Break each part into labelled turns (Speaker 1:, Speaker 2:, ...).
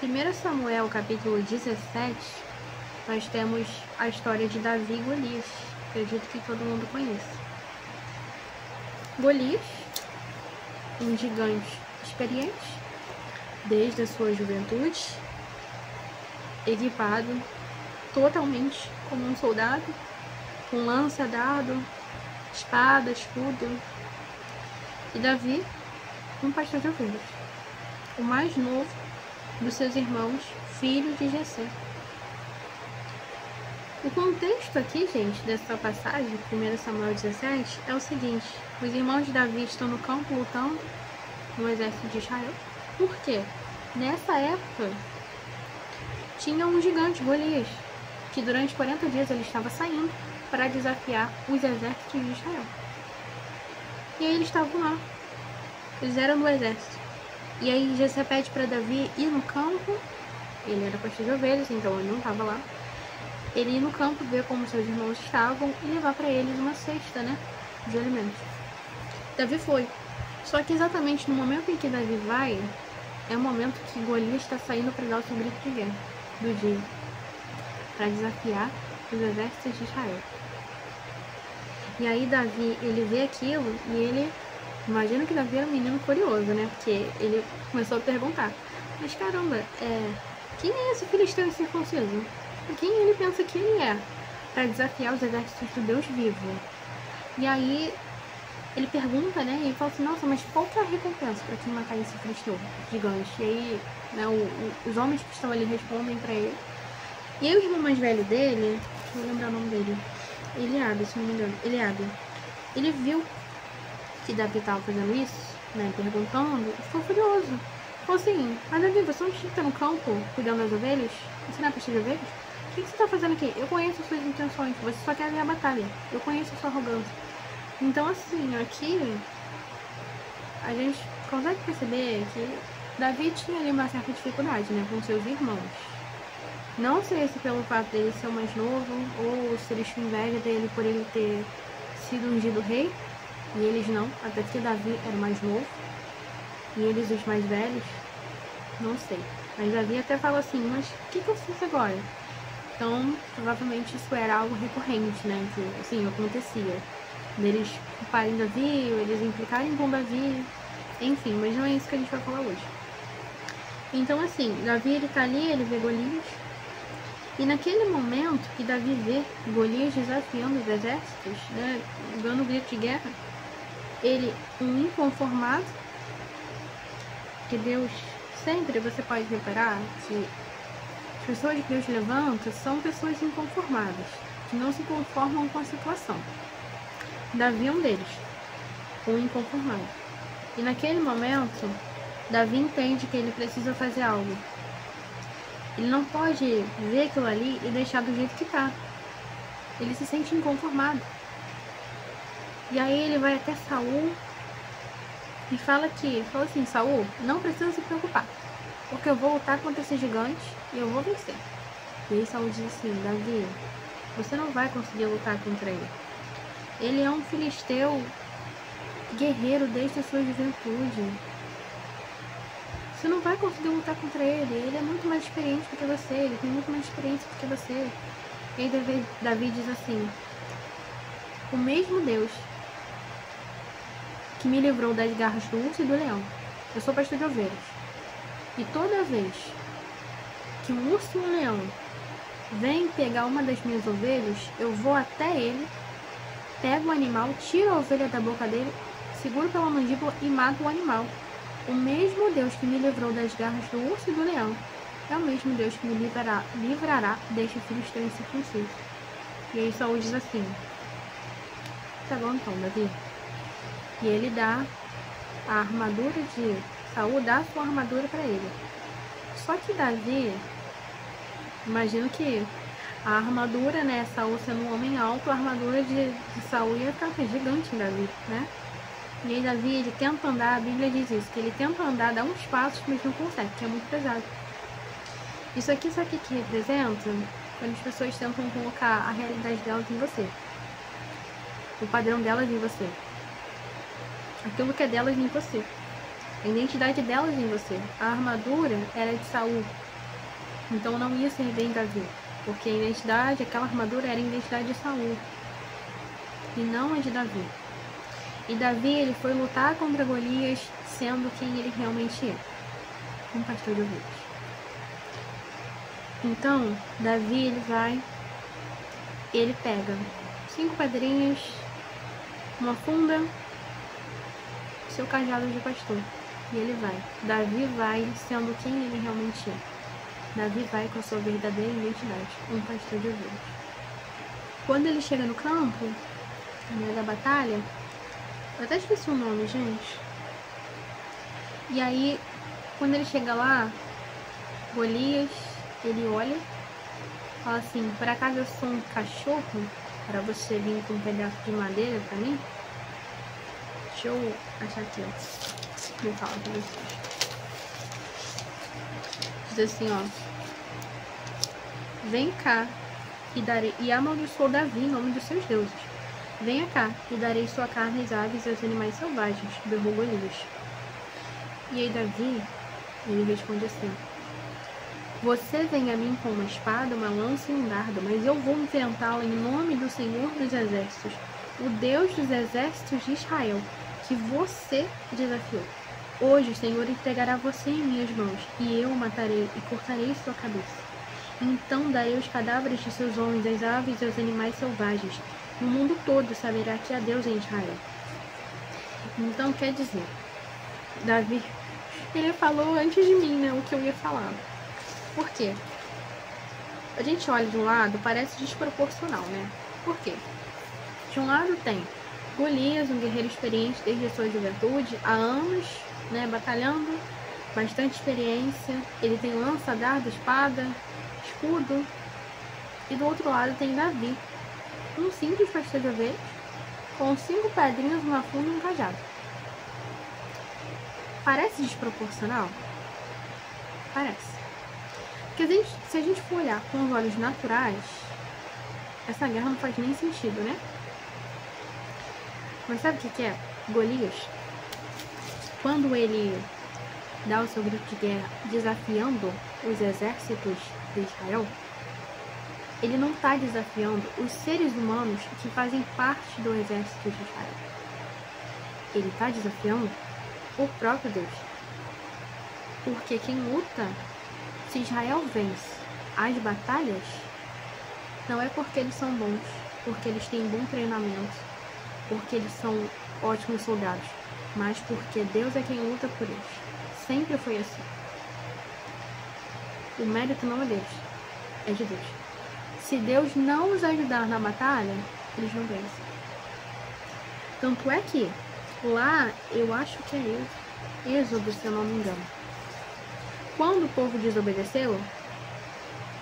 Speaker 1: 1 Samuel, capítulo 17, nós temos a história de Davi e Golias. Acredito que todo mundo conhece. Golias, um gigante experiente, desde a sua juventude, equipado totalmente como um soldado, com lança, dardo, espada, escudo. E Davi, um pastor de ovelhas, o mais novo dos seus irmãos, filho de Jessé. O contexto aqui, gente, dessa passagem, 1 Samuel 17, é o seguinte: os irmãos de Davi estão no campo lutando no exército de Israel. Por quê? Nessa época, tinha um gigante, Golias, que durante 40 dias ele estava saindo para desafiar os exércitos de Israel. E aí eles estavam lá, eles eram do exército. E aí Jessé pede para Davi ir no campo. Ele era pastor de ovelhas, então ele não estava lá. Ele ir no campo, ver como seus irmãos estavam e levar para eles uma cesta, né, de alimentos. Davi foi. Só que exatamente no momento em que Davi vai, é o momento que Golias está saindo para dar o seu grito de guerra do dia, para desafiar os exércitos de Israel. E aí Davi, ele vê aquilo e ele... Imagina que Davi era um menino curioso, né? Porque ele começou a perguntar: mas caramba, quem é esse filisteu incircunciso? Quem ele pensa que ele é para desafiar os exércitos do Deus vivo? E aí ele pergunta, né? E fala assim: nossa, mas qual que é a recompensa para quem matar esse filisteu gigante? E aí, né, os homens que estão ali respondem para ele. E aí o irmão mais velho dele, deixa eu lembrar o nome dele, Eliabe, se não me engano, Eliabe, ele viu que Davi estava fazendo isso, né, perguntando, e ficou furioso. Falou assim: mas Davi, você não tinha que estar no campo cuidando das ovelhas? Você não é pastor de ovelhas? O que você está fazendo aqui? Eu conheço as suas intenções, você só quer ver a batalha. Eu conheço a sua arrogância. Então, assim, aqui a gente consegue perceber que Davi tinha ali uma certa dificuldade, né, com seus irmãos. Não sei se pelo fato dele ser o mais novo, ou se eles tinham inveja dele por ele ter sido ungido rei, e eles não, até porque Davi era o mais novo, e eles os mais velhos, não sei. Mas Davi até fala assim: mas o que eu fiz agora? Então, provavelmente isso era algo recorrente, né, que assim, acontecia. Deles culparem Davi, ou eles implicarem com Davi, enfim, mas não é isso que a gente vai falar hoje. Então, assim, Davi, ele tá ali, ele vê Golias, e naquele momento que Davi vê Golias desafiando os exércitos, né, dando grito de guerra, ele, um inconformado, que Deus sempre, você pode reparar que as pessoas que Deus levanta são pessoas inconformadas, que não se conformam com a situação. Davi é um deles, um inconformado. E naquele momento, Davi entende que ele precisa fazer algo. Ele não pode ver aquilo ali e deixar do jeito que tá. Ele se sente inconformado. E aí ele vai até Saul e fala assim: Saul, não precisa se preocupar, porque eu vou lutar contra esse gigante e eu vou vencer. E aí Saul diz assim: Davi, você não vai conseguir lutar contra ele. Ele é um filisteu guerreiro desde a sua juventude. Você não vai conseguir lutar contra ele. Ele é muito mais experiente do que você. Ele tem muito mais experiência do que você. E aí Davi diz assim: o mesmo Deus que me livrou das garras do urso e do leão. Eu sou pastor de ovelhas. E toda vez que um urso e um leão vem pegar uma das minhas ovelhas, eu vou até ele, pego o animal, tiro a ovelha da boca dele, seguro pela mandíbula e mato o animal. O mesmo Deus que me livrou das garras do urso e do leão é o mesmo Deus que me livrará deste filisteu incircunciso. E aí Saul diz assim: tá bom então, Davi. E ele dá a armadura de... Saul dá a sua armadura para ele. Só que Davi, imagino que a armadura, né, Saul sendo um homem alto, a armadura de Saul ia ficar gigante em Davi, né? E aí Davi, ele tenta andar, a Bíblia diz isso, que ele tenta andar, dá uns passos, mas não consegue, que é muito pesado. Isso aqui, sabe o que representa? Quando as pessoas tentam colocar a realidade delas em você, o padrão delas em você, aquilo que é delas em você, a identidade delas em você. A armadura era de Saul, Então não ia servir em Davi, porque a identidade, aquela armadura era a identidade de Saul e não a de Davi. E Davi, ele foi lutar contra Golias sendo quem ele realmente é, um pastor de ovelhas. Então, Davi, ele pega 5 pedrinhas, uma funda, seu cajado de pastor, e ele vai. Davi vai sendo quem ele realmente é. Davi vai com a sua verdadeira identidade, um pastor de ovelhas. Quando ele chega no campo, da batalha, eu até esqueci o nome, gente. E aí, quando ele chega lá, Golias, ele olha, fala assim: por acaso eu sou um cachorro para você vir com um pedaço de madeira para mim? Deixa eu achar aqui, ó. Vou falar pra vocês. Diz assim, ó: vem cá e amaldiçoou Davi em nome dos seus deuses. Venha cá e darei sua carne às aves e aos animais selvagens, berrou Golias. E aí Davi, ele responde assim: você vem a mim com uma espada, uma lança e um dardo, mas eu vou enfrentá-lo em nome do Senhor dos Exércitos, o Deus dos Exércitos de Israel, que você desafiou. Hoje o Senhor entregará você em minhas mãos, e eu o matarei e cortarei sua cabeça. Então darei os cadáveres de seus homens, às aves e aos animais selvagens. O mundo todo saberá que há Deus em Israel. Então quer dizer, Davi, ele falou antes de mim, né, o que eu ia falar. Por quê? A gente olha de um lado, parece desproporcional, né? Por quê? De um lado tem Golias, um guerreiro experiente desde a sua juventude, há anos, né, batalhando, bastante experiência. Ele tem lança, dardo, espada, escudo. E do outro lado tem Davi, um simples pastor de ovelhas, com 5 pedrinhas, uma funda e um cajado. Parece desproporcional? Parece. Porque se a gente for olhar com os olhos naturais, essa guerra não faz nem sentido, né? Mas sabe o que é? Golias, quando ele dá o seu grito de guerra desafiando os exércitos de Israel, ele não está desafiando os seres humanos que fazem parte do exército de Israel. Ele está desafiando o próprio Deus. Porque quem luta, se Israel vence as batalhas, não é porque eles são bons, porque eles têm bom treinamento, porque eles são ótimos soldados, mas porque Deus é quem luta por eles. Sempre foi assim. O mérito não é deles, é de Deus. Se Deus não os ajudar na batalha, eles não vencem. Tanto é que lá, eu acho que é Êxodo, se eu não me engano, quando o povo desobedeceu,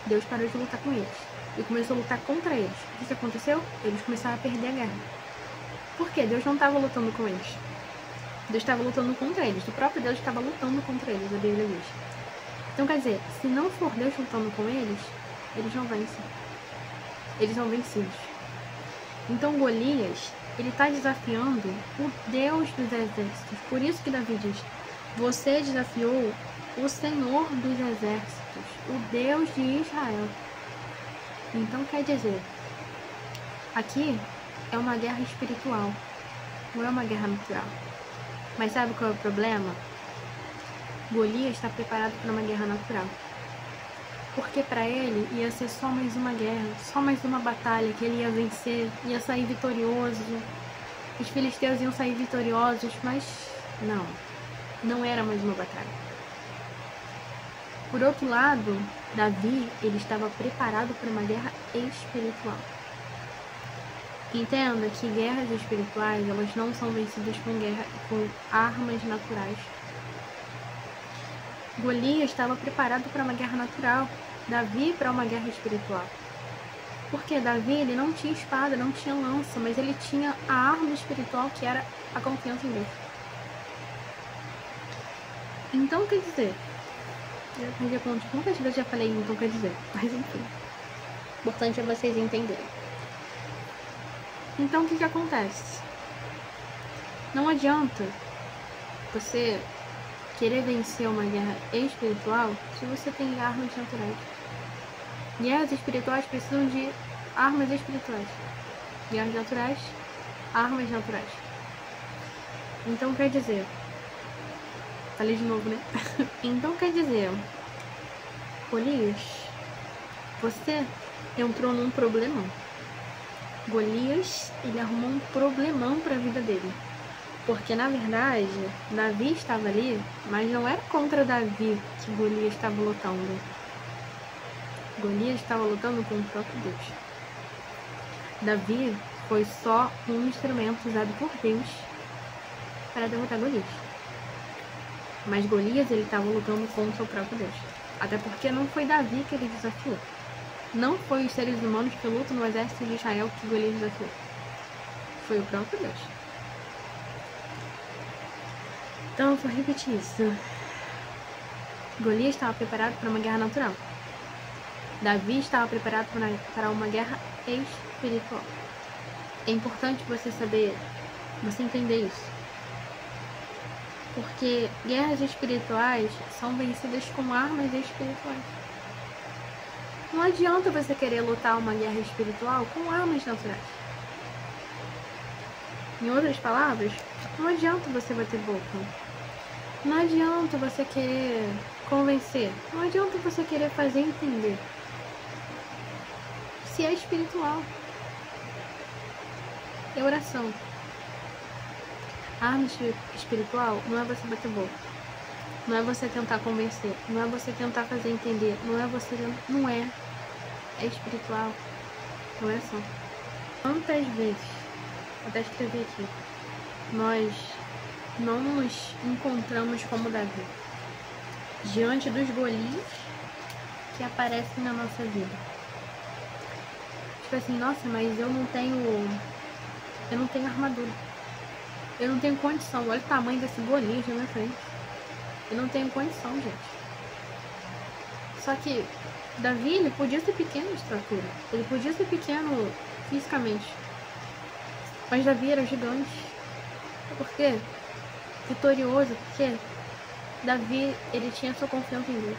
Speaker 1: Deus parou de lutar com eles e começou a lutar contra eles. O que aconteceu? Eles começaram a perder a guerra. Por quê? Deus não estava lutando com eles. Deus estava lutando contra eles. O próprio Deus estava lutando contra eles, a Bíblia diz. Então, quer dizer, se não for Deus lutando com eles, eles não vencem. Eles são vencidos. Então, Golias, ele está desafiando o Deus dos exércitos. Por isso que Davi diz: você desafiou o Senhor dos exércitos, o Deus de Israel. Então, quer dizer, aqui é uma guerra espiritual, não é uma guerra natural. Mas sabe qual é o problema? Golias está preparado para uma guerra natural. Porque para ele ia ser só mais uma guerra, só mais uma batalha que ele ia vencer, ia sair vitorioso. Os filisteus iam sair vitoriosos, mas não era mais uma batalha. Por outro lado, Davi, ele estava preparado para uma guerra espiritual. Entenda que guerras espirituais, elas não são vencidas com armas naturais. Golias estava preparado para uma guerra natural, Davi para uma guerra espiritual. Porque Davi, ele não tinha espada, não tinha lança, mas ele tinha a arma espiritual, que era a confiança em Deus. Então, quer dizer, eu perdi a conta de quantas vezes eu já falei então, quer dizer, mas enfim, o importante é vocês entenderem. Então, o que acontece? Não adianta você querer vencer uma guerra espiritual se você tem armas naturais. Guerras espirituais precisam de armas espirituais. Guerras naturais, armas naturais. Então quer dizer... Falei de novo, né? Então quer dizer... Golias, você entrou num problemão. Golias, ele arrumou um problemão para a vida dele. Porque, na verdade, Davi estava ali, mas não era contra Davi que Golias estava lutando. Golias estava lutando com o próprio Deus. Davi foi só um instrumento usado por Deus para derrotar Golias. Mas Golias, ele estava lutando contra o próprio Deus. Até porque não foi Davi que ele desafiou. Não foi os seres humanos que lutam no exército de Israel que Golias desafiou. Foi o próprio Deus. Então, eu vou repetir isso. Golias estava preparado para uma guerra natural. Davi estava preparado para uma guerra espiritual. É importante você saber, você entender isso. Porque guerras espirituais são vencidas com armas espirituais. Não adianta você querer lutar uma guerra espiritual com armas naturais. Em outras palavras, não adianta você bater boca. Não adianta você querer convencer. Não adianta você querer fazer entender. Se é espiritual. É oração. A arma espiritual não é você bater boca. Não é você tentar convencer. Não é você tentar fazer entender. Não é você... Não é. É espiritual. Não é oração. Quantas vezes, vou até escrever aqui, nós não nos encontramos como Davi diante dos Golias que aparecem na nossa vida. Tipo assim, nossa, mas eu não tenho armadura. Eu não tenho condição. Olha o tamanho desse Golias na minha frente. Eu não tenho condição, gente. Só que Davi, ele podia ser pequeno de estatura. Ele podia ser pequeno fisicamente. Mas Davi era gigante. Por quê? Vitorioso, porque Davi, ele tinha sua confiança em Deus.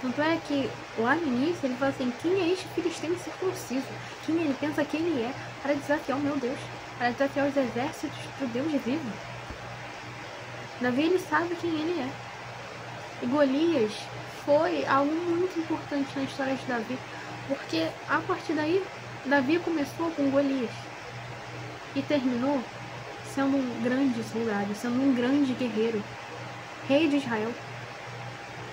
Speaker 1: Tanto é que lá no início ele fala assim: quem é este filisteu circunciso? Quem ele pensa que ele é para desafiar o meu Deus? Para desafiar os exércitos do Deus vivo? Davi, ele sabe quem ele é. E Golias foi algo muito importante na história de Davi, porque a partir daí Davi começou com Golias e terminou sendo um grande soldado, sendo um grande guerreiro, rei de Israel,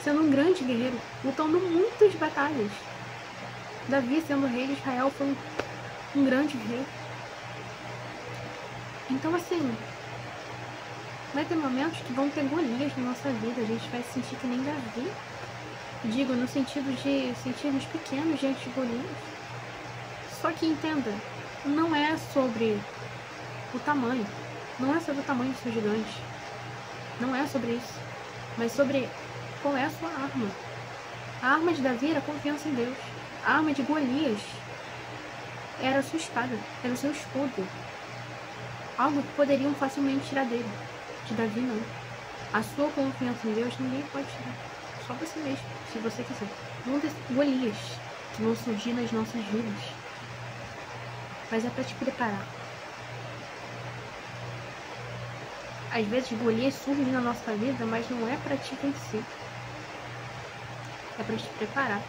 Speaker 1: sendo um grande guerreiro, lutando muitas batalhas. Davi, sendo rei de Israel, foi um grande rei. Então, assim, vai ter momentos que vão ter Golias na nossa vida, a gente vai se sentir que nem Davi. Digo, no sentido de sentirmos pequenos diante de Golias. Só que entenda, não é sobre o tamanho. Não é sobre o tamanho do seu gigante. Não é sobre isso. Mas sobre qual é a sua arma. A arma de Davi era a confiança em Deus. A arma de Golias era a sua espada, era o seu escudo. Algo que poderiam facilmente tirar dele. De Davi, não. A sua confiança em Deus ninguém pode tirar. Só você mesmo, se você quiser. Vão ter Golias que vão surgir nas nossas vidas. Mas é para te preparar. Às vezes Golias surgem na nossa vida, mas não é para te vencer. É para te preparar.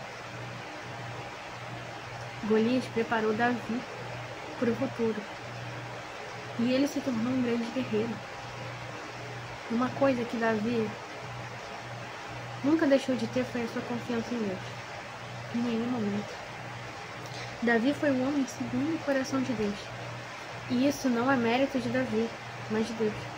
Speaker 1: Golias preparou Davi para o futuro. E ele se tornou um grande guerreiro. Uma coisa que Davi nunca deixou de ter foi a sua confiança em Deus. Em nenhum momento. Davi foi o homem segundo o coração de Deus. E isso não é mérito de Davi, mas de Deus.